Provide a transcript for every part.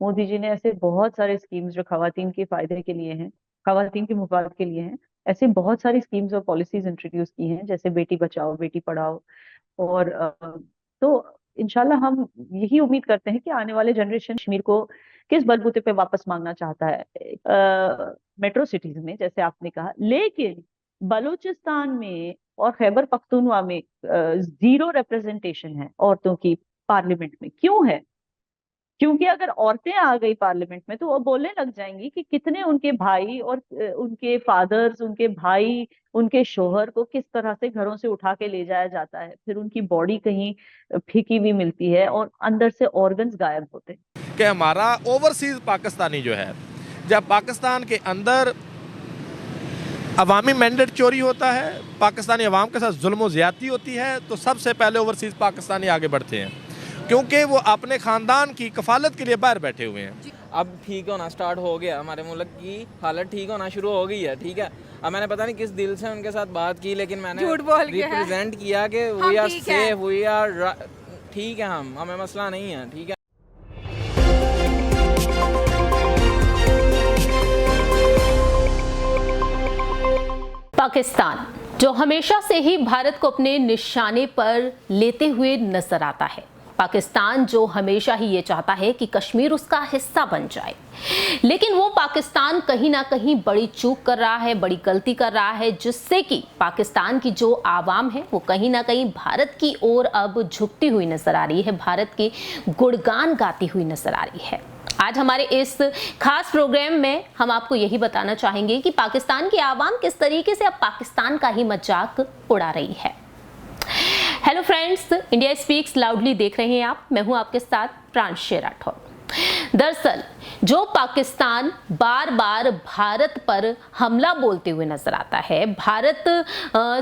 मोदी जी ने ऐसे बहुत सारे स्कीम्स जो खवातीन के फायदे के लिए हैं, खवातीन के मुफाद के लिए हैं, ऐसे बहुत सारी स्कीम्स और पॉलिसीज इंट्रोड्यूस की हैं, जैसे बेटी बचाओ बेटी पढ़ाओ। और तो इंशाल्लाह हम यही उम्मीद करते हैं कि आने वाले जनरेशन कश्मीर को किस बलबूते पे वापस मांगना चाहता है, मेट्रो सिटीज में जैसे आपने कहा, लेकिन बलूचिस्तान में और खैबर पख्तूनवा में जीरो रिप्रेजेंटेशन है औरतों की पार्लियामेंट में। क्यों है? क्योंकि अगर औरतें आ गई पार्लियामेंट में तो वो बोलने लग जाएंगी कि कितने उनके भाई और उनके फादर्स, उनके भाई, उनके शोहर को किस तरह से घरों से उठा के ले जाया जाता है, फिर उनकी बॉडी कहीं फेंकी हुई मिलती है और अंदर से ऑर्गन्स गायब होते हैं। कि हमारा ओवरसीज पाकिस्तानी जो है, जब पाकिस्तान के अंदर अवामी मैंडेट चोरी होता है, पाकिस्तानी अवाम के साथ जुल्म ज़्यादती होती है, तो सबसे पहले ओवरसीज़ पाकिस्तानी आगे बढ़ते हैं, क्योंकि वो अपने ख़ानदान की कफालत के लिए बाहर बैठे हुए हैं। अब ठीक होना स्टार्ट हो गया, हमारे मुल्क की हालत ठीक होना शुरू हो गई है। ठीक है, अब मैंने पता नहीं किस दिल से उनके साथ बात की, लेकिन मैंने रिप्रेजेंट किया कि we are safe, we are ठीक है, हमें मसला नहीं है। ठीक है। पाकिस्तान जो हमेशा से ही भारत को अपने निशाने पर लेते हुए नजर आता है, पाकिस्तान जो हमेशा ही ये चाहता है कि कश्मीर उसका हिस्सा बन जाए, लेकिन वो पाकिस्तान कहीं ना कहीं बड़ी चूक कर रहा है, बड़ी गलती कर रहा है, जिससे कि पाकिस्तान की जो आवाम है वो कहीं ना कहीं भारत की ओर अब झुकती हुई नजर आ रही है, भारत के गुणगान गाती हुई नजर आ रही है। आज हमारे इस खास प्रोग्राम में हम आपको यही बताना चाहेंगे कि पाकिस्तान की आवाम किस तरीके से अब पाकिस्तान का ही मजाक उड़ा रही है। Hello friends, India speaks loudly देख रहे हैं आप, मैं हूं आपके साथ प्रांशु राठौर। दरअसल जो पाकिस्तान बार बार भारत पर हमला बोलते हुए नजर आता है, भारत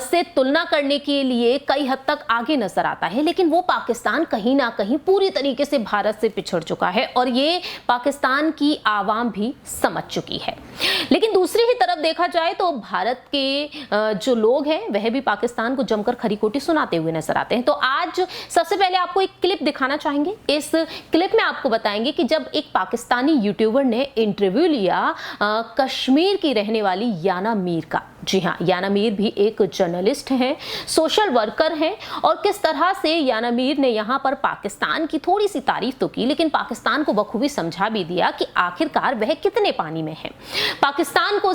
से तुलना करने के लिए कई हद तक आगे नजर आता है, लेकिन वो पाकिस्तान कहीं ना कहीं पूरी तरीके से भारत से पिछड़ चुका है और ये पाकिस्तान की आवाम भी समझ चुकी है। लेकिन दूसरी ही तरफ देखा जाए तो भारत के जो लोग हैं वह भी पाकिस्तान को जमकर खरी खोटी सुनाते हुए नजर आते हैं। तो आज सबसे पहले आपको एक क्लिप दिखाना चाहेंगे। इस क्लिप में आपको बताएंगे कि जब एक पाकिस्तानी यूट्यूबर ने इंटरव्यू लिया कश्मीर की रहने वाली याना मीर का। जी हाँ, याना मीर भी एक जर्नलिस्ट हैं, सोशल वर्कर हैं, और किस तरह से याना मीर ने यहाँ पर पाकिस्तान की थोड़ी सी तारीफ तो की, लेकिन पाकिस्तान को बखूबी समझा भी दिया कि आखिरकार वह कितने पानी में है। पाकिस्तान को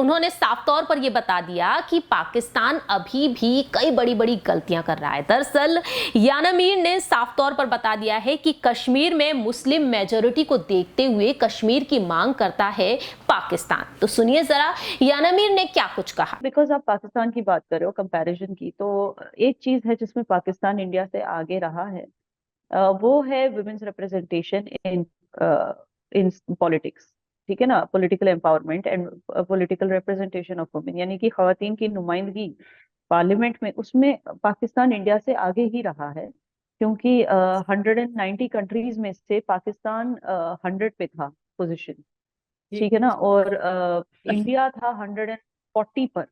उन्होंने साफ तौर पर यह बता दिया कि पाकिस्तान अभी भी कई बड़ी बड़ी गलतियां कर रहा है। दरअसल याना मीर ने साफ तौर पर बता दिया है कि कश्मीर में मुस्लिम मेजॉरिटी को देखते हुए कश्मीर की मांग करता है पाकिस्तान। तो सुनिए जरा याना मीर ने क्या कुछ कहा। बिकॉज आप पाकिस्तान की बात कर रहे हो, कंपैरिजन की, तो एक चीज है जिसमें पाकिस्तान इंडिया से आगे रहा है, वो है women's representation in in politics. ठीक है ना, political empowerment and political representation of women, यानी कि खवातीन की नुमाइंदगी पार्लियामेंट में, उसमें पाकिस्तान इंडिया से आगे ही रहा है। क्योंकि 190 कंट्रीज में से पाकिस्तान 100 पे था पोजीशन। ठीक है ना, और इंडिया था 140 पर।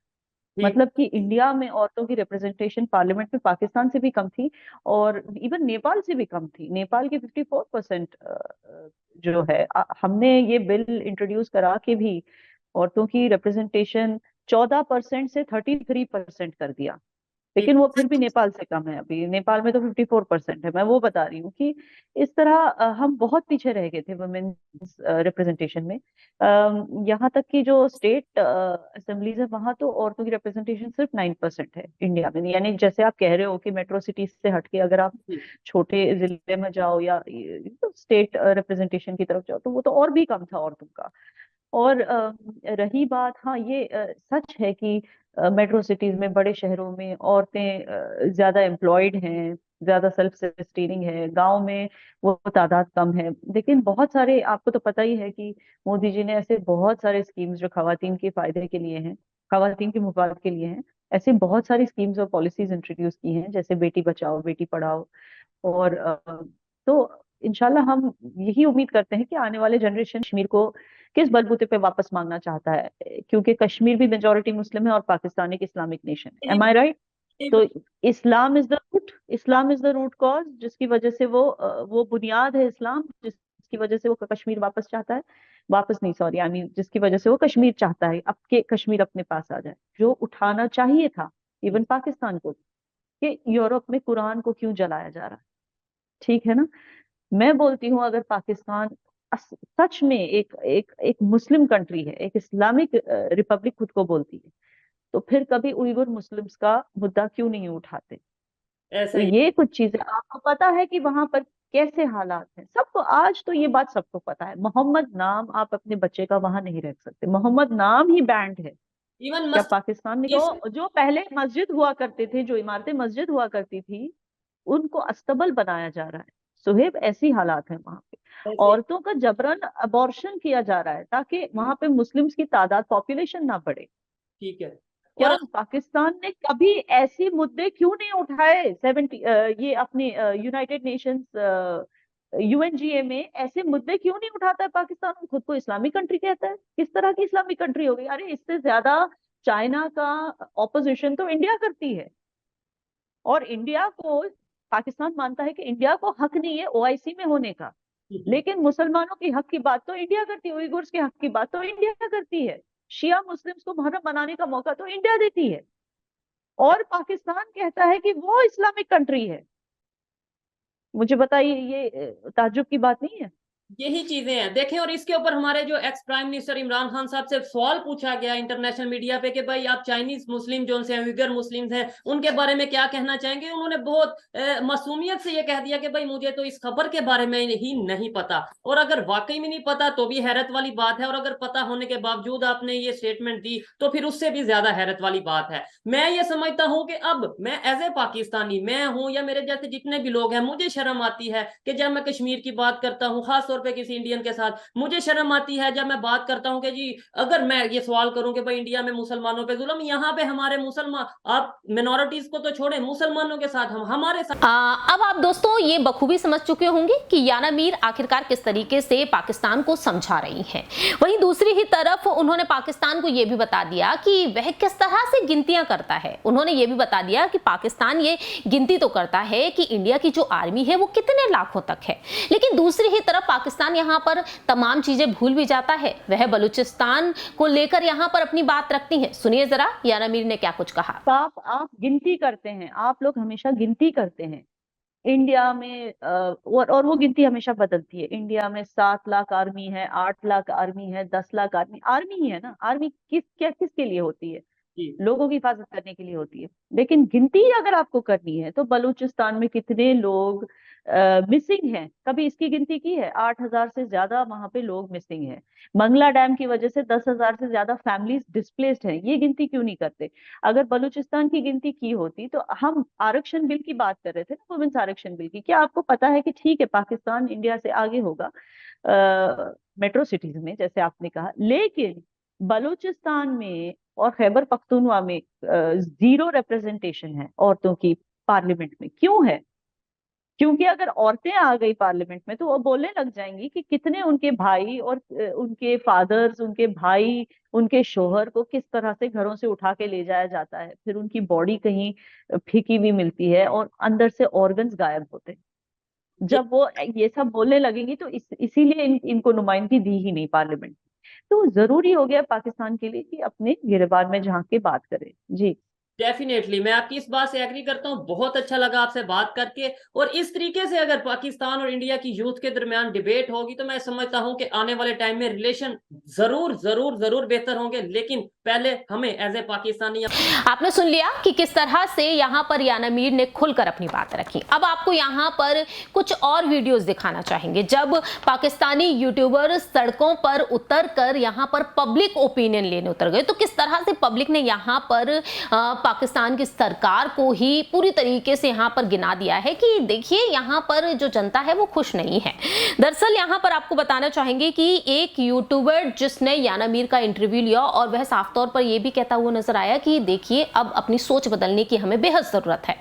मतलब कि इंडिया में औरतों की रिप्रेजेंटेशन पार्लियामेंट में पाकिस्तान से भी कम थी, और इवन नेपाल से भी कम थी। नेपाल की 54% जो है, हमने ये बिल इंट्रोड्यूस करा के भी औरतों की रिप्रेजेंटेशन 14% से 33% कर दिया, लेकिन वो फिर भी नेपाल से कम है। अभी नेपाल में तो 54% है। मैं वो बता रही हूँ कि इस तरह हम बहुत पीछे रह गए थे वुमेन्स रिप्रेजेंटेशन में। यहाँ तक कि जो स्टेट असेंबलीज है वहां तो औरतों की रिप्रेजेंटेशन सिर्फ 9% है इंडिया में। यानी जैसे आप कह रहे हो कि मेट्रो सिटीज से हटके अगर आप छोटे जिले में जाओ या स्टेट रिप्रेजेंटेशन की तरफ जाओ तो वो तो और भी कम था औरतों का। और रही बात, हाँ ये सच है कि मेट्रो सिटीज में, बड़े शहरों में औरतें ज्यादा एम्प्लॉयड हैं, ज्यादा सेल्फ सस्टेनिंग है। गांव में वो तादाद कम है। लेकिन बहुत सारे, आपको तो पता ही है कि मोदी जी ने ऐसे बहुत सारे स्कीम्स जो खवातीन के फायदे के लिए हैं, खवातीन के मुफाद के लिए हैं, ऐसे बहुत सारी स्कीम्स और पॉलिसीज इंट्रोड्यूस की हैं, जैसे बेटी बचाओ बेटी पढ़ाओ। और तो इंशाल्लाह हम यही उम्मीद करते हैं कि आने वाले जनरेशन कश्मीर को किस बलबूते पे वापस मांगना चाहता है, क्योंकि कश्मीर भी मेजोरिटी मुस्लिम है और पाकिस्तान एक इस्लामिक नेशन है। Am I right? तो Islam is the root, Islam is the root cause, जिसकी वजह से वो बुनियाद है इस्लाम, जिस जिसकी वजह से वो कश्मीर वापस चाहता है, वापस नहीं सॉरी आई मीन जिसकी वजह से वो कश्मीर चाहता है अब के कश्मीर अपने पास आ जाए, जो उठाना चाहिए था इवन पाकिस्तान को कि यूरोप में कुरान को क्यों जलाया जा रहा है, ठीक है ना। मैं बोलती हूँ अगर पाकिस्तान सच में एक मुस्लिम कंट्री है, एक इस्लामिक रिपब्लिक खुद को बोलती है, तो फिर कभी उइगुर मुस्लिम्स का मुद्दा क्यों नहीं उठाते। तो ये कुछ चीजें आपको पता है कि वहां पर कैसे हालात हैं, सबको आज तो ये बात सबको पता है। मोहम्मद नाम आप अपने बच्चे का वहां नहीं रख सकते, मोहम्मद नाम ही बैंड है। क्या पाकिस्तान में जो पहले मस्जिद हुआ करते थे, जो इमारतें मस्जिद हुआ करती थी, उनको अस्तबल बनाया जा रहा है। सुहेब ऐसी हालात है वहां पे, औरतों का जबरन अबॉर्शन किया जा रहा है ताकि वहां पे मुस्लिम्स की तादाद पॉपुलेशन ना बढ़े। ठीक है, क्या पाकिस्तान ने कभी ऐसे मुद्दे क्यों नहीं उठाए? ये अपने यूनाइटेड नेशंस यूएनजीए में ऐसे मुद्दे क्यों नहीं उठाता है पाकिस्तान? खुद को इस्लामिक कंट्री कहता है, किस तरह की इस्लामिक कंट्री हो गई? अरे इससे ज्यादा चाइना का ऑपोजिशन तो इंडिया करती है, और इंडिया को पाकिस्तान मानता है कि इंडिया को हक नहीं है ओआईसी में होने का, लेकिन मुसलमानों के हक की बात तो इंडिया करती है, उइगुर्स के हक की बात तो इंडिया करती है, शिया मुस्लिम्स को मुहर्रम मनाने का मौका तो इंडिया देती है, और पाकिस्तान कहता है कि वो इस्लामिक कंट्री है। मुझे बताइए, ये ताज्जुब की बात नहीं है? यही चीजें हैं देखें। और इसके ऊपर हमारे जो ex prime minister Imran Khan साहब से सवाल पूछा गया इंटरनेशनल मीडिया पे कि भाई आप चाइनीज मुस्लिम जो से उइगर मुस्लिम हैं उनके बारे में क्या कहना चाहेंगे। उन्होंने बहुत मासूमियत से ये कह दिया कि भाई मुझे तो इस खबर के बारे में ही नहीं पता, और अगर वाकई में नहीं पता तो भी हैरत वाली बात है, और अगर पता होने के बावजूद आपने ये स्टेटमेंट दी तो फिर उससे भी ज्यादा हैरत वाली बात है। मैं ये समझता हूँ कि अब मैं एज ए पाकिस्तानी मैं हूँ या मेरे जैसे जितने भी लोग हैं, मुझे शर्म आती है कि जब मैं कश्मीर की बात करता हूँ, खासतौर पे किसी इंडियन के साथ, मुझे शर्म आती है जब मैं बात करता हूं कि जी अगर मैं ये सवाल करूं कि भाई इंडिया में मुसलमानों पे जुल्म, यहाँ पे हमारे मुसलमान, आप मिनोरिटीज को तो छोड़े, मुसलमानों के साथ हमारे साथ। अब आप दोस्तों ये बखूबी समझ चुके होंगे कि याना मीर आखिरकार किस तरीके से पाकिस्तान को समझा रही हैं। वहीं दूसरी ही तरफ उन्होंने पाकिस्तान को यह भी बता दिया कि वह किस तरह से गिनतियां करता है। उन्होंने ये भी बता दिया कि पाकिस्तान ये गिनती तो करता है कि इंडिया की जो आर्मी है वो कितने लाखों तक है, लेकिन दूसरी ही तरफ पाकिस्तान यहाँ पर तमाम चीजें भूल भी जाता है। वह बलूचिस्तान को लेकर यहाँ पर अपनी बात रखती है। सुनिए जरा याना मीर ने क्या कुछ कहा। आप गिनती करते हैं, आप लोग हमेशा गिनती करते हैं इंडिया में, और वो गिनती हमेशा बदलती है। इंडिया में 7 लाख आर्मी है, 8 लाख आर्मी है, 10 लाख आर्मी, आर्मी ही है ना। आर्मी किसके लिए होती है? लोगों की हिफाजत करने के लिए होती है। लेकिन गिनती अगर आपको करनी है तो बलूचिस्तान में कितने लोग मिसिंग हैं, कभी इसकी गिनती की है? 8,000 से ज्यादा वहां पे लोग मिसिंग हैं। मंगला डैम की वजह से 10,000 से ज्यादा फैमिलीज डिस्प्लेस्ड हैं। ये गिनती क्यों नहीं करते? अगर बलूचिस्तान की गिनती की होती तो हम आरक्षण बिल की बात कर रहे थे ना, वुमेन्स आरक्षण बिल की। क्या आपको पता है कि ठीक है पाकिस्तान इंडिया से आगे होगा मेट्रो सिटीज में जैसे आपने कहा, लेकिन बलूचिस्तान में और खैबर पख्तूनख्वा में 0 रिप्रेजेंटेशन है औरतों की पार्लियामेंट में। क्यों है? क्योंकि अगर औरतें आ गई पार्लियामेंट में तो वो बोलने लग जाएंगी कि कितने उनके भाई और उनके फादर्स, उनके भाई, उनके शोहर को किस तरह से घरों से उठा के ले जाया जाता है, फिर उनकी बॉडी कहीं फेंकी हुई मिलती है और अंदर से ऑर्गन्स गायब होते हैं। जब वो ये सब बोलने लगेंगी तो इसीलिए इनको नुमाइंदगी दी ही नहीं पार्लियामेंट। तो जरूरी हो गया पाकिस्तान के लिए कि अपने गिरबान में झांक के बात करें। जी डेफिनेटली मैं आपकी इस बात से एग्री करता हूं। बहुत अच्छा लगा आपसे बात करके, और इस तरीके से अगर पाकिस्तान और इंडिया की यूथ के दरमियान डिबेट होगी तो मैं समझता हूं कि आने वाले टाइम में रिलेशन जरूर जरूर जरूर बेहतर होंगे। लेकिन पहले हमें एज ए पाकिस्तानी, आपने सुन लिया कि किस तरह से यहाँ पर याना मीर ने खुलकर अपनी बात रखी। अब आपको यहाँ पर कुछ और वीडियोस दिखाना चाहेंगे जब पाकिस्तानी यूट्यूबर सड़कों पर उतर कर यहाँ पर पब्लिक ओपिनियन लेने उतर गए, तो किस तरह से पब्लिक ने यहाँ पर पाकिस्तान की सरकार को ही पूरी तरीके से यहाँ पर गिना दिया है कि देखिए यहाँ पर जो जनता है वो खुश नहीं है। दरअसल यहाँ पर आपको बताना चाहेंगे कि एक यूट्यूबर जिसने याना मीर का इंटरव्यू लिया और वह साफ तौर पर यह भी कहता हुआ नजर आया कि देखिए अब अपनी सोच बदलने की हमें बेहद जरूरत है।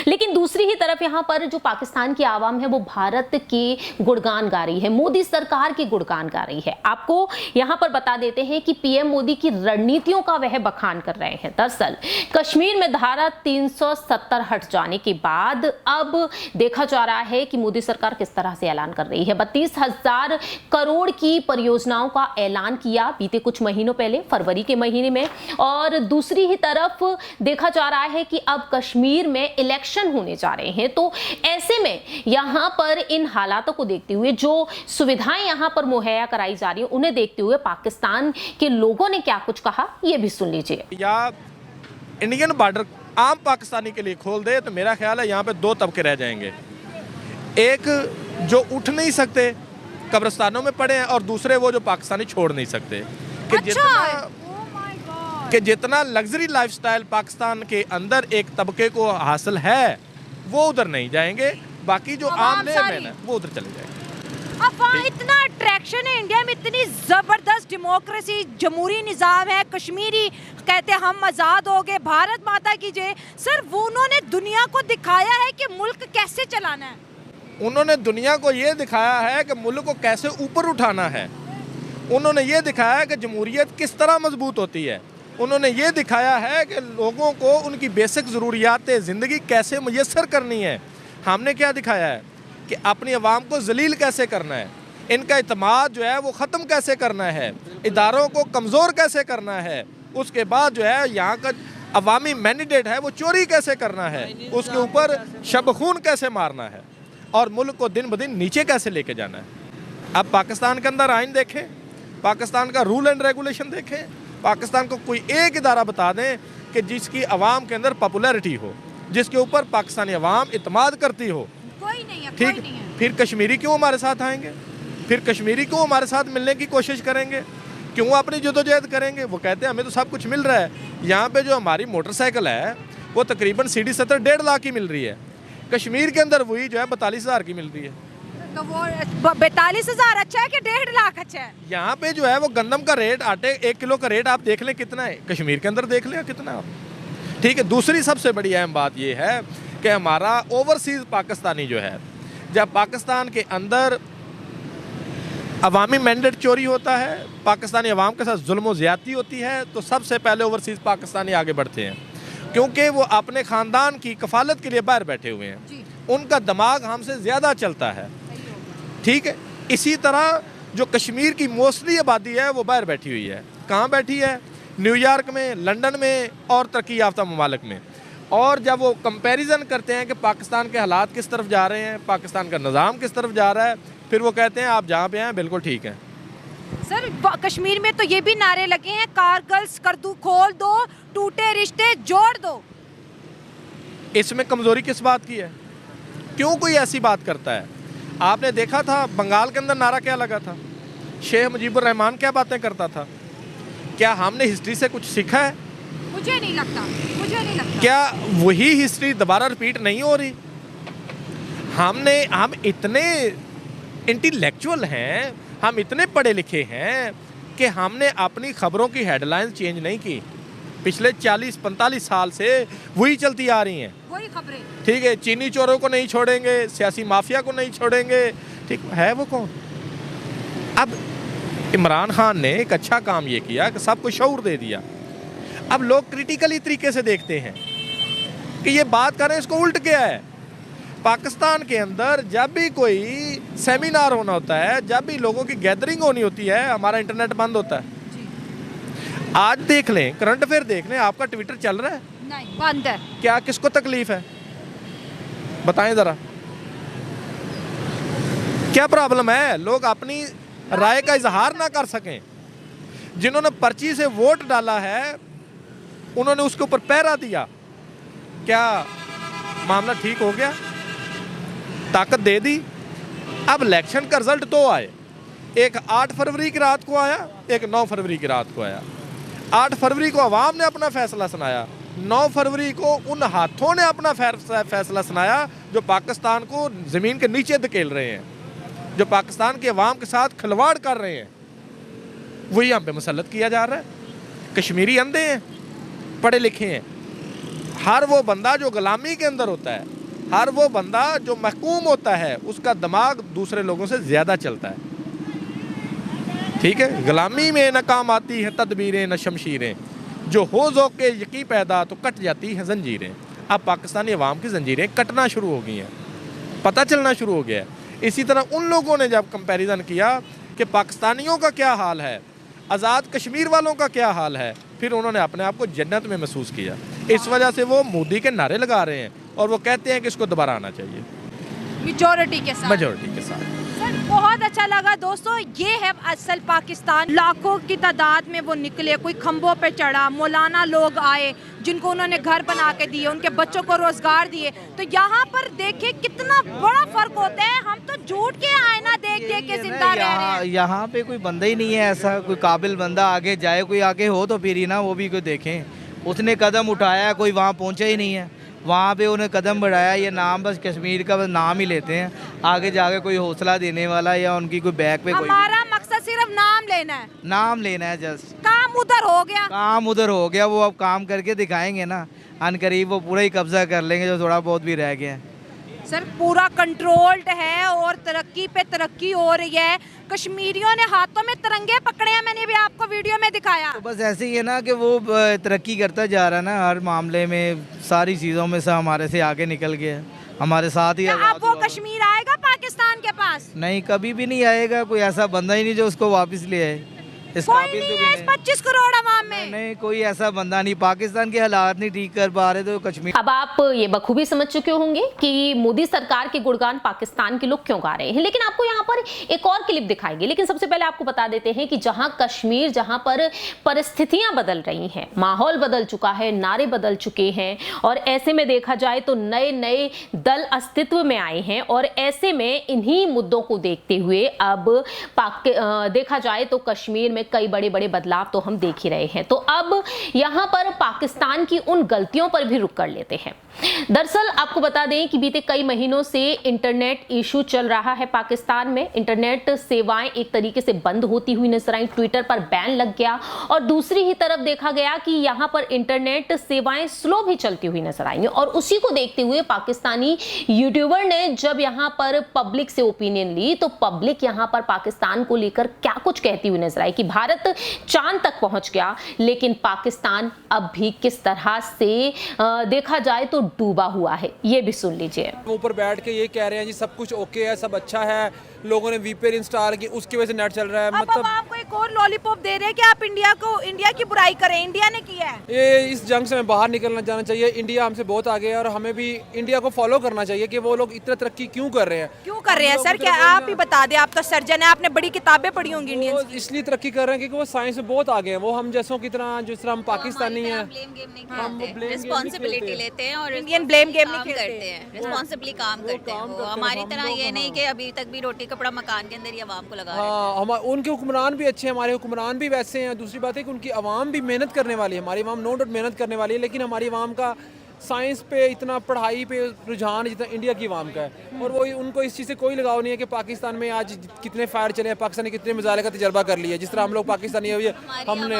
लेकिन दूसरी ही तरफ यहाँ पर जो पाकिस्तान की आवाम है वो भारत की गुणगान गा रही है, मोदी सरकार की गुणगान गा रही है। आपको यहाँ पर बता देते हैं कि पीएम मोदी की रणनीतियों का वह बखान कर रहे हैं। दरअसल कश्मीर कश्मीर में धारा 370 हट जाने के बाद अब देखा जा रहा है कि मोदी सरकार किस तरह से ऐलान कर रही है। 32,000 करोड़ की परियोजनाओं का ऐलान किया बीते कुछ महीनों पहले, फरवरी के महीने में। और दूसरी ही तरफ देखा जा रहा है कि अब कश्मीर में इलेक्शन होने जा रहे हैं, तो ऐसे में यहां पर इन हालातों को देखते हुए जो सुविधाएं यहां पर मुहैया कराई जा रही है, उन्हें देखते हुए पाकिस्तान के लोगों ने क्या कुछ कहा, ये भी सुन लीजिए। या इंडियन बॉर्डर आम पाकिस्तानी के लिए खोल दे तो मेरा ख्याल है यहाँ पे दो तबके रह जाएंगे। एक जो उठ नहीं सकते, कब्रिस्तानों में पड़े हैं, और दूसरे वो जो पाकिस्तानी छोड़ नहीं सकते। कि जितना लग्जरी लाइफस्टाइल पाकिस्तान के अंदर एक तबके को हासिल है वो उधर नहीं जाएंगे, बाकी जो आम लेन है वो उधर चले जाएंगे। अब वहाँ इतना अट्रैक्शन है, इंडिया में इतनी जबरदस्त डेमोक्रेसी, जमहूरी निज़ाम है, कश्मीरी कहते हम आज़ाद हो गए, भारत माता की जय। सर वो उन्होंने दुनिया को दिखाया है कि मुल्क कैसे चलाना है। उन्होंने दुनिया को ये दिखाया है कि मुल्क को कैसे ऊपर उठाना है। उन्होंने ये दिखाया है कि जमहूरियत किस तरह मजबूत होती है। उन्होंने ये दिखाया है कि लोगों को उनकी बेसिक ज़रूरियात ज़िंदगी कैसे मुयस्सर करनी है। हमने क्या दिखाया है कि अपनी आवाम को जलील कैसे करना है, इनका इत्मीनान जो है वो ख़त्म कैसे करना है, इदारों को कमज़ोर कैसे करना है, उसके बाद जो है यहाँ का अवामी मैंडेट है वो चोरी कैसे करना है, उसके ऊपर शब-खून कैसे मारना है, और मुल्क को दिन ब दिन नीचे कैसे लेके जाना है। अब पाकिस्तान के अंदर आइन देखें, पाकिस्तान का रूल एंड रेगुलेशन देखें, पाकिस्तान को कोई एक इदारा बता दें कि जिसकी आवाम के अंदर पॉपुलैरिटी हो, जिसके ऊपर पाकिस्तानी आवाम इत्मीनान करती हो। कोई नहीं है, ठीक, फिर कश्मीरी क्यों हमारे साथ आएंगे, फिर कश्मीरी क्यों हमारे साथ मिलने की कोशिश करेंगे, क्यों अपनी जदोजहद करेंगे। वो कहते हैं हमें तो सब कुछ मिल रहा है। यहाँ पे जो हमारी मोटरसाइकिल है वो तकरीबन CD 70 1.5 लाख की मिल रही है, कश्मीर के अंदर वही जो है 42,000 की मिल रही है। तो वो 42,000 अच्छा है कि 1.5 लाख अच्छा है। यहाँ पे जो है वो गंदम का रेट, आटे 1 किलो का रेट आप देख लें कितना है, कश्मीर के अंदर देख लें कितना है। ठीक है, दूसरी सबसे बड़ी अहम बात ये है कि हमारा ओवरसीज़ पाकिस्तानी जो है, जब पाकिस्तान के अंदर अवामी मैंडेट चोरी होता है, पाकिस्तानी अवाम के साथ जुल्म व ज़्यादती होती है, तो सबसे पहले ओवरसीज़ पाकिस्तानी आगे बढ़ते हैं, क्योंकि वो अपने ख़ानदान की कफालत के लिए बाहर बैठे हुए हैं। उनका दिमाग हमसे ज़्यादा चलता है। ठीक है, इसी तरह जो कश्मीर की मोस्टली आबादी है वो बाहर बैठी हुई है। कहाँ बैठी है? न्यूयॉर्क में, लंदन में और तरक्की याफ्ता ममालिक में। और जब वो कंपैरिजन करते हैं कि पाकिस्तान के हालात किस तरफ जा रहे हैं, पाकिस्तान का निज़ाम किस तरफ जा रहा है, फिर वो कहते हैं आप जहाँ पे हैं बिल्कुल ठीक है। सर कश्मीर में तो ये भी नारे लगे हैं, कारगिल स्कर्दू खोल दो, टूटे रिश्ते जोड़ दो। इसमें कमज़ोरी किस बात की है? क्यों कोई ऐसी बात करता है? आपने देखा था बंगाल के अंदर नारा क्या लगा था, शेख मुजीबुर रहमान क्या बातें करता था। क्या हमने हिस्ट्री से कुछ सीखा है? मुझे नहीं लगता। क्या वही हिस्ट्री दोबारा रिपीट नहीं हो रही? हम इतने इंटेलेक्चुअल हैं, हम इतने पढ़े लिखे हैं कि हमने अपनी खबरों की हेडलाइंस चेंज नहीं की। पिछले 40-45 साल से वही चलती आ रही हैं, वही खबरें। ठीक है, चीनी चोरों को नहीं छोड़ेंगे, सियासी माफिया को नहीं छोड़ेंगे। ठीक है, वो कौन? अब इमरान खान ने एक अच्छा काम ये किया कि सबको शऊर दे दिया। अब लोग क्रिटिकली तरीके से देखते हैं कि ये बात करें, इसको उल्ट क्या है। पाकिस्तान के अंदर जब भी कोई सेमिनार होना होता है, जब भी लोगों की गैदरिंग होनी होती है, हमारा इंटरनेट बंद होता है। आज देख लें, करंट अफेयर देख लें, आपका ट्विटर चल रहा है? नहीं, बंद है। क्या किसको तकलीफ है बताएं जरा, क्या प्रॉब्लम है? लोग अपनी राय का इजहार ना कर सकें। जिन्होंने पर्ची से वोट डाला है उन्होंने उसके ऊपर पहरा दिया, क्या मामला ठीक हो गया? ताकत दे दी। अब इलेक्शन का रिजल्ट दो आए, एक 8 फरवरी की रात को आया, एक 9 फरवरी की रात को आया। 8 फरवरी को अवाम ने अपना फैसला सुनाया, 9 फरवरी को उन हाथों ने अपना फैसला सुनाया जो पाकिस्तान को ज़मीन के नीचे धकेल रहे हैं, जो पाकिस्तान के अवाम के साथ खिलवाड़ कर रहे हैं, वही यहाँ पे मुसल्लत किया जा रहा है। कश्मीरी अंधे हैं, पढ़े लिखे हैं। हर वो बंदा जो गुलामी के अंदर होता है, हर वो बंदा जो महकूम होता है, उसका दिमाग दूसरे लोगों से ज़्यादा चलता है। ठीक है, गुलामी में न काम आती है तदबीरें न शमशीरें, जो हो ज़ौक़ यकी पैदा तो कट जाती हैं जंजीरें। अब पाकिस्तानी अवाम की जंजीरें कटना शुरू हो गई हैं, पता चलना शुरू हो गया है। इसी तरह उन लोगों ने जब कंपैरिजन किया कि पाकिस्तानियों का क्या हाल है, आज़ाद कश्मीर वालों का क्या हाल है, फिर उन्होंने अपने आप को जन्नत में महसूस किया। इस वजह से वो मोदी के नारे लगा रहे हैं और वो कहते हैं कि इसको दोबारा आना चाहिए मेजॉरिटी के साथ। सर बहुत अच्छा लगा दोस्तों, ये है असल पाकिस्तान। लाखों की तादाद में वो निकले, कोई खंभों पे चढ़ा, मौलाना लोग आए जिनको उन्होंने घर बना के दिए, उनके बच्चों को रोजगार दिए। तो यहाँ पर देखिए कितना बड़ा फर्क होता है। हम तो झूठ के आईना देख देख के जिंदा रह रहे हैं। यहाँ पे कोई बंदा ही नहीं है ऐसा, कोई काबिल बंदा आगे जाए, कोई आगे हो तो फिर ही ना, वो भी कोई देखें। उसने कदम उठाया, कोई वहाँ पहुँचा ही नहीं है। वहाँ पे उन्हें कदम बढ़ाया, ये नाम बस कश्मीर का बस नाम ही लेते हैं, आगे जाके कोई हौसला देने वाला या उनकी कोई बैक पे कोई। हमारा मकसद सिर्फ नाम लेना है, नाम लेना है जस्ट। काम उधर हो गया, काम उधर हो गया, वो अब काम करके दिखाएंगे ना, अनकरीब वो पूरा ही कब्जा कर लेंगे जो थोड़ा बहुत भी रह गया है। सर पूरा कंट्रोल्ड है और तरक्की पे तरक्की हो रही है। कश्मीरियों ने हाथों में तिरंगे पकड़े हैं, मैंने भी आपको वीडियो में दिखाया। तो बस ऐसे ही है ना कि वो तरक्की करता जा रहा है ना, हर मामले में सारी चीज़ों में से हमारे से आगे निकल गया, हमारे साथ ही। अब वो कश्मीर आएगा पाकिस्तान के पास? नहीं, कभी भी नहीं आएगा। कोई ऐसा बंदा ही नहीं जो उसको वापस ले आए। इस काबिल तो भी नहीं। 25 करोड़ आवाम में नहीं, कोई ऐसा बंदा नहीं। पाकिस्तान के हालात नहीं ठीक कर पा रहे तो कश्मीर। अब आप ये बखूबी समझ चुके होंगे कि मोदी सरकार के गुणगान पाकिस्तान के लोग क्यों गा रहे हैं। लेकिन आपको यहाँ पर एक और क्लिप दिखाएंगे, लेकिन सबसे पहले आपको बता देते हैं कि जहां कश्मीर, जहां पर परिस्थितियां बदल रही हैं, माहौल बदल चुका है, नारे बदल चुके हैं, और ऐसे में देखा जाए तो नए नए दल अस्तित्व में आए हैं, और ऐसे में इन्हीं मुद्दों को देखते हुए अब देखा जाए तो कश्मीर में कई बड़े बड़े बदलाव तो हम देख ही रहे हैं। तो अब यहां पर पाकिस्तान की उन गलतियों पर भी रुक कर लेते हैं। दरअसल आपको बता दें कि बीते कई महीनों से इंटरनेट इशू चल रहा है पाकिस्तान में। इंटरनेट सेवाएं एक तरीके से बंद होती हुई नजर आई, ट्विटर पर बैन लग गया, और दूसरी ही तरफ देखा गया कि यहां पर इंटरनेट सेवाएं स्लो भी चलती हुई नजर आई। और उसी को देखते हुए पाकिस्तानी यूट्यूबर ने जब यहां पर पब्लिक से ओपिनियन ली, तो पब्लिक यहां पर पाकिस्तान को लेकर क्या कुछ कहती हुई नजर आई कि भारत चांद तक पहुंच गया, लेकिन पाकिस्तान अब भी किस तरह से देखा जाए तो डूबा हुआ है। ये भी सुन लीजिए। ऊपर बैठ के ये कह रहे हैं जी सब कुछ ओके है, सब अच्छा है, लोगों ने वीपीएन इंस्टॉल की, उसकी वजह से नेट चल रहा है। मतलब आपको एक और लॉलीपॉप दे रहे हैं कि आप इंडिया की बुराई करें। इंडिया ने किया है ये, इस जंग से हमें बाहर निकलना जाना चाहिए। इंडिया हमसे बहुत आगे है और हमें भी इंडिया को फॉलो करना चाहिए कि वो लोग इतना तरक्की क्यों कर रहे हैं। सर क्या आप ही बता दें, आप तो सर्जन है, आपने बड़ी किताबें पढ़ी होंगी इंडियन की। इसलिए तरक्की कर रहे हैं क्योंकि वो साइंस में बहुत आगे हैं। वो हम जैसों की तरह, जिस तरह हम पाकिस्तानी हैं, हम रिस्पॉन्सिबिलिटी लेते हैं और इंडियन ब्लेम गेम नहीं करते हैं, रिस्पॉन्सिबली काम करते हैं। वो हमारी तरह ये नहीं कि अभी तक भी रोटी कपड़ा मकान के अंदर ही आवाम को लगा रहे हैं। हाँ, उनके हुक्मरान भी अच्छे हैं, हमारे हुक्मरान भी वैसे हैं। दूसरी बात है कि उनकी आवाम भी मेहनत करने वाली है, हमारी आवाम नो डाउट मेहनत करने वाली है, लेकिन हमारी आवाम का साइंस पे इतना, पढ़ाई पे रुझान जितना इंडिया की आवाम का है। और वो उनको इस चीज़ से कोई लगाव नहीं है कि पाकिस्तान में आज कितने फायर चले हैं, पाकिस्तान ने कितने मिसाइल का तजर्बा कर लिया। जिस तरह हम लोग पाकिस्तानी हमने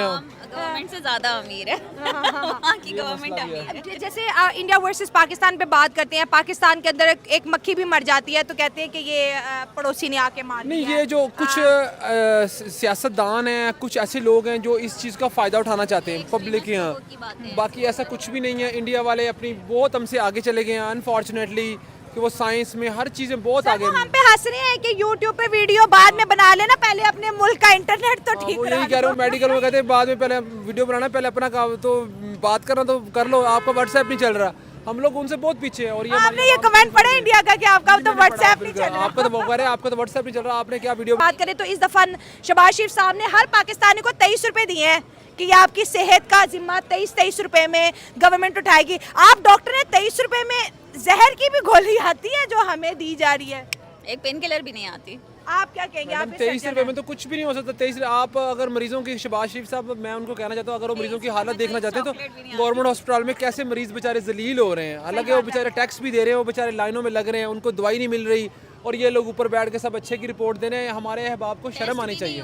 गवर्नमेंट से ज़्यादा अमीर है, वहाँ की गवर्नमेंट अमीर है। जैसे इंडिया वर्सेस पाकिस्तान पे बात करते हैं, पाकिस्तान के अंदर एक मक्खी भी मर जाती है तो कहते हैं कि ये पड़ोसी ने आके मार दिया। नहीं, ये जो कुछ सियासतदान हैं, कुछ ऐसे लोग हैं जो इस चीज़ का फ़ायदा उठाना चाहते हैं पब्लिक के यहाँ। बाकी ऐसा कुछ भी नहीं है। इंडिया वाले अपनी बहुत हमसे आगे चले गए हैं अनफॉर्चुनेटली, कि वो साइंस में हर चीज़ में बहुत आगे। हम पे हंस रहे हैं कि YouTube पे वीडियो बाद में बना लेना, पहले अपने मुल्क का इंटरनेट तो ठीक वो यही कह रहा हूँ। मेडिकल में कहते हैं बाद में पहले वीडियो बनाना, पहले अपना काम तो बात करना तो कर लो। आपका व्हाट्सएप नहीं चल रहा, हम लोग उनसे बहुत पीछे हैं। और ये आपने ये कमेंट पढ़ा इंडिया का कि आपका तो व्हाट्सएप नहीं चल रहा। आपका तो मौका है, आपका तो व्हाट्सएप नहीं चल रहा। आपने क्या वीडियो बात करें तो इस दफा शहबाज शरीफ साहब ने हर पाकिस्तानी को 23 रुपए दिए हैं कि ये आपकी सेहत का जिम्मा 23 रुपए में गवर्नमेंट उठाएगी। आप डॉक्टर ने 23 रुपए में जहर की भी गोली आती है जो हमें दी जा रही है, एक पेन किलर भी नहीं आती। आप क्या कहेंगे? आप 23 रुपए में तो कुछ भी नहीं हो सकता। 23 आप अगर मरीजों की, शहबाज शरीफ साहब, मैं उनको कहना चाहता हूँ, अगर वो मरीजों की हालत देखना चाहते हैं तो गवर्नमेंट हॉस्पिटल में कैसे मरीज बेचारे जलील हो रहे हैं। हालांकि वो बेचारे टैक्स भी दे रहे हैं, वो बेचारे लाइनों में लग रहे हैं, उनको दवाई नहीं मिल रही, और ये लोग ऊपर बैठ के सब अच्छे की रिपोर्ट दे रहे हैं। हमारे अहबाब को शर्म आनी चाहिए।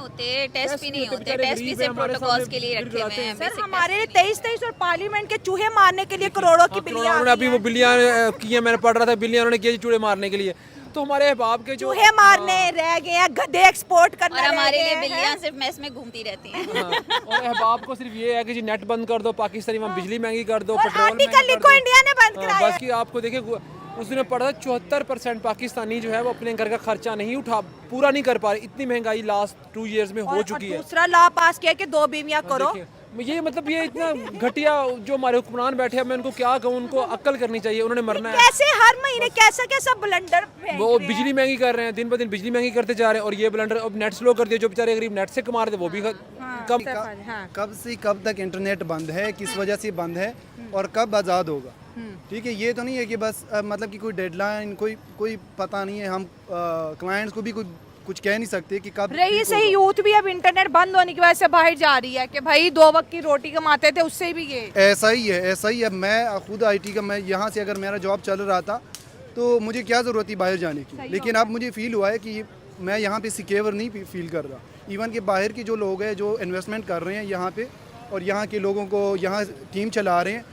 टेस्ट भी नहीं होते, टेस्ट भी सिर्फ प्रोटोकॉल्स के लिए रखे हुए हैं। सर हमारे 23 और पार्लियामेंट के चूहे मारने के लिए करोड़ों की बिल्लियां, अभी वो बिल्लियां की है, मैंने पढ़ रहा था, बिल्लियां उन्होंने की चूहे मारने के लिए। तो हमारे अहबाब के जो चूहे मारने रह गए हैं, गधे एक्सपोर्ट करना और हमारे रह लिए गए बिल्लियां हैं। सिर्फ मेस में घूमती रहती हैं। और अहबाब को सिर्फ ये है कि जी नेट बंद कर दो, पाकिस्तानी वहाँ बिजली महंगी कर दो, और पेट्रोल आर्टिकल महंगा लिखो कर दो। इंडिया ने बंद कराया बस कि आपको देखिए उस दिन पड़ा था 74% पाकिस्तानी जो है वो अपने घर का खर्चा नहीं पूरा नहीं कर पा रहे। इतनी महंगाई लास्ट 2 इयर्स में हो चुकी है। दूसरा लॉ पास किया कि 2 बीवियां करो। ये मतलब ये इतना घटिया जो हमारे हुक्मरान बैठे हैं, मैं उनको क्या कहूँ, उनको अक्ल करनी चाहिए, उन्होंने मरना है। कैसे हर महीने कैसा कैसा ब्लंडर वो बिजली महंगी कर रहे हैं, दिन ब दिन बिजली महंगी करते जा रहे हैं, और ये ब्लंडर अब नेट स्लो कर दिया। जो बेचारे गरीब नेट से कमा रहे थे वो भी कब से कब तक इंटरनेट बंद है, किस वजह से बंद है और कब आज़ाद होगा। ठीक है, ये तो नहीं है कि बस मतलब कि कोई डेडलाइन कोई पता नहीं है। हम क्लाइंट्स को भी कुछ कह नहीं सकते कि कब रही सही यूथ भी अब इंटरनेट बंद होने की वजह से बाहर जा रही है कि भाई 2 वक्त की रोटी कमाते थे, उससे भी ये ऐसा ही है। मैं खुद IT का, मैं यहाँ से अगर मेरा जॉब चल रहा था तो मुझे क्या ज़रूरत थी बाहर जाने की, लेकिन अब मुझे फील हुआ है कि मैं यहाँ पे सिक्योर नहीं फील कर रहा। इवन कि बाहर के जो लोग हैं जो इन्वेस्टमेंट कर रहे हैं यहाँ पे और यहाँ के लोगों को यहाँ टीम चला रहे हैं,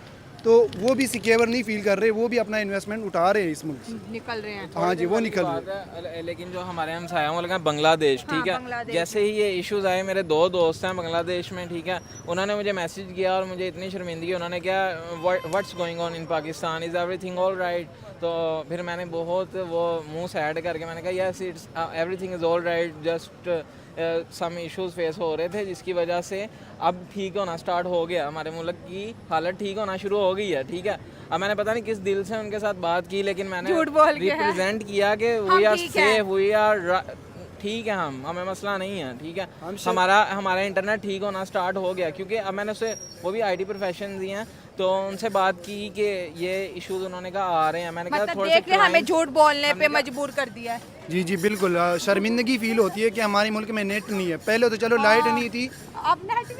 तो वो भी सिक्योर नहीं फील कर रहे, वो भी अपना इन्वेस्टमेंट उठा रहे हैं इस मुल्क से, निकल रहे हैं। हाँ जी, वो निकल रहे हैं। लेकिन जो हमारे हमसाया मुल्क है बांग्लादेश, ठीक है, जैसे ही ये इश्यूज आए, मेरे 2 दोस्त हैं बांग्लादेश में, ठीक है, उन्होंने मुझे मैसेज किया और मुझे इतनी शर्मिंदगी, उन्होंने क्या what's going on in Pakistan, is everything all right. तो फिर मैंने बहुत वो मुंह सैड करके मैंने कहा yes it's everything is all right, just some issues face हो रहे थे जिसकी वजह से अब ठीक होना स्टार्ट हो गया, हमारे मुल्क की हालत ठीक होना शुरू हो गई है, ठीक है। अब मैंने पता नहीं किस दिल से उनके साथ बात की, लेकिन मैंने रिप्रेजेंट किया कि we are safe, we are ठीक है, हमें मसला नहीं है, ठीक है। हमारा इंटरनेट ठीक होना स्टार्ट हो गया, क्योंकि अब मैंने उससे, वो भी IT प्रोफेशन ही हैं, तो उनसे बात की कि ये इश्यूज उन्होंने कहा आ रहे हैं। मैंने कहा थोड़ा सा हमें झूठ बोलने पे मजबूर कर दिया है। जी बिल्कुल, शर्मिंदगी फील होती है कि हमारे मुल्क में नेट नहीं है। पहले तो चलो लाइट नहीं थी,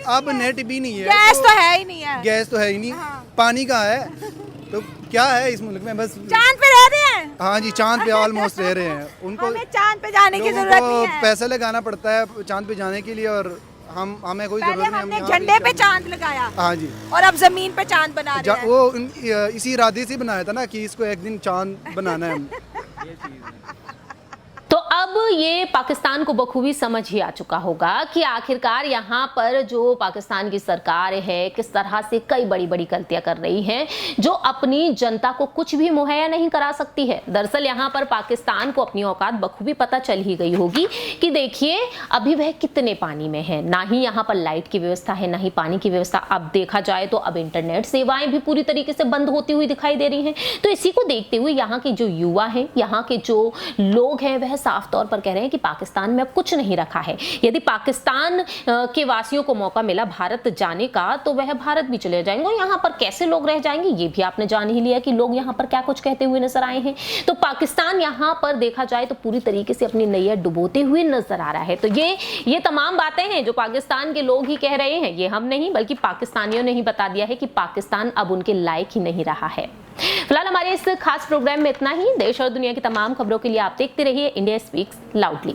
अब नेट भी नहीं है, गैस तो है ही नहीं है, गैस तो है ही नहीं, पानी कहाँ है, तो क्या है इस मुल्क में, बस चांद पे रह रहे हैं। हाँ जी, चांद पे ऑलमोस्ट रह रहे हैं। उनको चांद पे जाने की जरूरत नहीं है, पैसा लगाना पड़ता है चांद पे जाने के लिए, और हमें कोई जरूरत नहीं। हमने झंडे पे चांद लगाया, हाँ जी, और अब जमीन पे चांद बना रहे हैं। वो इसी इरादे से बनाया था ना कि इसको एक दिन चांद बनाना है। तो अब ये पाकिस्तान को बखूबी समझ ही आ चुका होगा कि आखिरकार यहाँ पर जो पाकिस्तान की सरकार है किस तरह से कई बड़ी बड़ी गलतियां कर रही हैं, जो अपनी जनता को कुछ भी मुहैया नहीं करा सकती है। दरअसल यहाँ पर पाकिस्तान को अपनी औकात बखूबी पता चल ही गई होगी कि देखिए अभी वह कितने पानी में है, ना ही यहाँ पर लाइट की व्यवस्था है, ना ही पानी की व्यवस्था। अब देखा जाए तो अब इंटरनेट सेवाएं भी पूरी तरीके से बंद होती हुई दिखाई दे रही हैं। तो इसी को देखते हुए यहाँ के जो युवा हैं, यहाँ के जो लोग हैं, वह साफ तौर पर कह रहे हैं कि पाकिस्तान में अब कुछ नहीं रखा है। यदि पाकिस्तान के वासियों को मौका मिला भारत जाने का तो वह भारत भी चले जाएंगे, और यहाँ पर कैसे लोग रह जाएंगे ये भी आपने जान ही लिया कि लोग यहाँ पर क्या कुछ कहते हुए नजर आए हैं। तो पाकिस्तान यहाँ पर देखा जाए तो पूरी तरीके से अपनी नैया डुबोते हुए नजर आ रहा है। तो ये तमाम बातें हैं जो पाकिस्तान के लोग ही कह रहे हैं, ये हम नहीं बल्कि पाकिस्तानियों ने ही बता दिया है कि पाकिस्तान अब उनके लायक ही नहीं रहा है। फिलहाल हमारे इस खास प्रोग्राम में इतना ही। देश और दुनिया की तमाम खबरों के लिए आप देखते रहिए इंडिया स्पीक्स लाउडली।